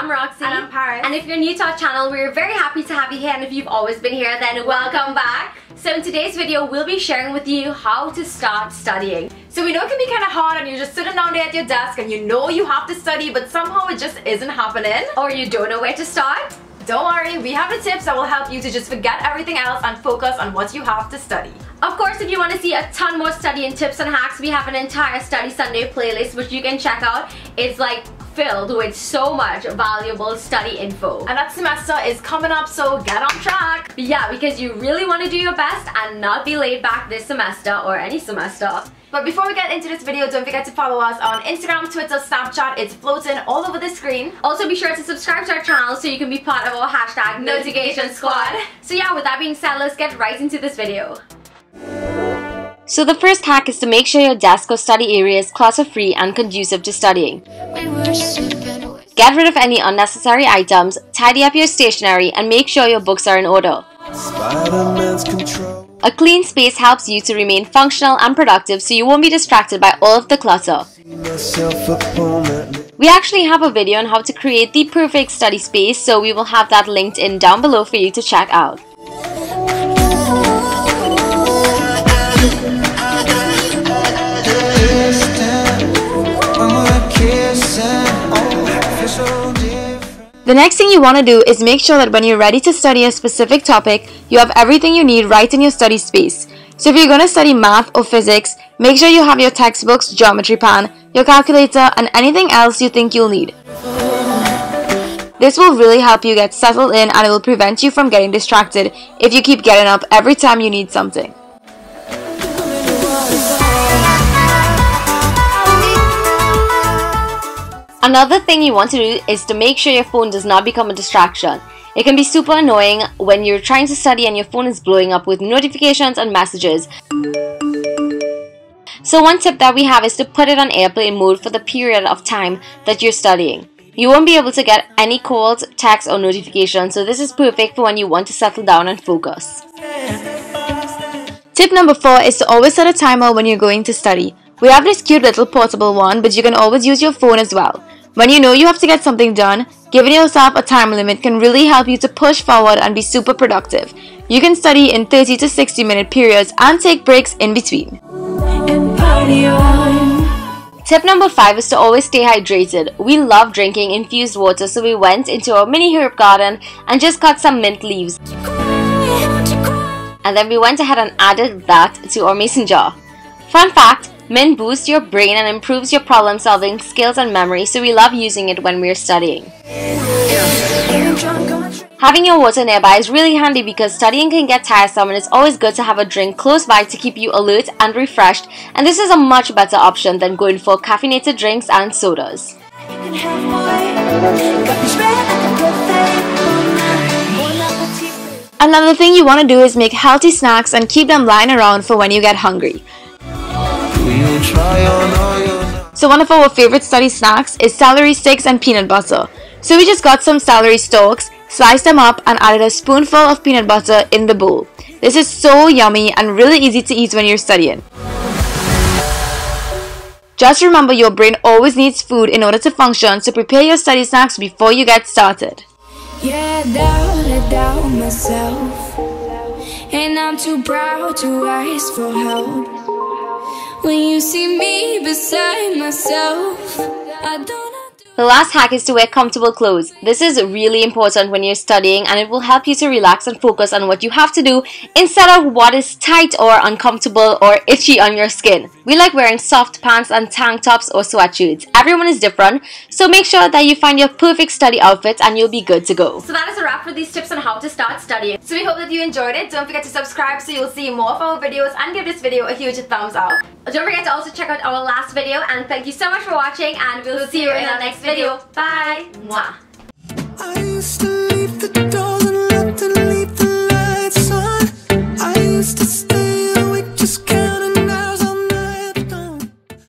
I'm Roxy. And I'm Paris. And if you're new to our channel, we're very happy to have you here. And if you've always been here, then welcome back. So in today's video, we'll be sharing with you how to start studying. So we know it can be kind of hard and you're just sitting down there at your desk and you know you have to study, but somehow it just isn't happening. Or you don't know where to start. Don't worry, we have the tips that will help you to just forget everything else and focus on what you have to study. Of course, if you want to see a ton more studying tips and hacks, we have an entire Study Sunday playlist which you can check out. It's like filled with so much valuable study info. And that semester is coming up, so get on track. Yeah, because you really want to do your best and not be laid back this semester or any semester. But before we get into this video, don't forget to follow us on Instagram, Twitter, Snapchat. It's floating all over the screen. Also be sure to subscribe to our channel so you can be part of our hashtag notification squad. So yeah, with that being said, let's get right into this video. So the first hack is to make sure your desk or study area is clutter-free and conducive to studying. Get rid of any unnecessary items, tidy up your stationery, and make sure your books are in order. A clean space helps you to remain functional and productive so you won't be distracted by all of the clutter. We actually have a video on how to create the perfect study space, so we will have that linked in down below for you to check out. The next thing you want to do is make sure that when you're ready to study a specific topic, you have everything you need right in your study space. So if you're going to study math or physics, make sure you have your textbooks, geometry pan, your calculator, and anything else you think you'll need. This will really help you get settled in, and it will prevent you from getting distracted if you keep getting up every time you need something. Another thing you want to do is to make sure your phone does not become a distraction. It can be super annoying when you're trying to study and your phone is blowing up with notifications and messages. So one tip that we have is to put it on airplane mode for the period of time that you're studying. You won't be able to get any calls, texts, or notifications, so this is perfect for when you want to settle down and focus. Tip number 4 is to always set a timer when you're going to study. We have this cute little portable one, but you can always use your phone as well. When you know you have to get something done, giving yourself a time limit can really help you to push forward and be super productive. You can study in 30 to 60 minute periods and take breaks in between. Tip number 5 is to always stay hydrated. We love drinking infused water, so we went into our mini herb garden and just cut some mint leaves. And then we went ahead and added that to our mason jar. Fun fact, mint boosts your brain and improves your problem solving skills and memory, so we love using it when we're studying. Having your water nearby is really handy because studying can get tiresome, and it's always good to have a drink close by to keep you alert and refreshed, and this is a much better option than going for caffeinated drinks and sodas. Another thing you want to do is make healthy snacks and keep them lying around for when you get hungry. So one of our favorite study snacks is celery sticks and peanut butter. So we just got some celery stalks, sliced them up, and added a spoonful of peanut butter in the bowl. This is so yummy and really easy to eat when you're studying. Just remember, your brain always needs food in order to function, so prepare your study snacks before you get started. Yeah, I doubt myself, and I'm too proud to ask for help. When you see me beside myself, I don't. The last hack is to wear comfortable clothes. This is really important when you're studying, and it will help you to relax and focus on what you have to do instead of what is tight or uncomfortable or itchy on your skin. We like wearing soft pants and tank tops or sweatshirts. Everyone is different, so make sure that you find your perfect study outfit and you'll be good to go. So that is a wrap for these tips on how to start studying. So we hope that you enjoyed it. Don't forget to subscribe so you'll see more of our videos, and give this video a huge thumbs up. Don't forget to also check out our last video, and thank you so much for watching, and we'll see you in our next video. Bye! Mwah.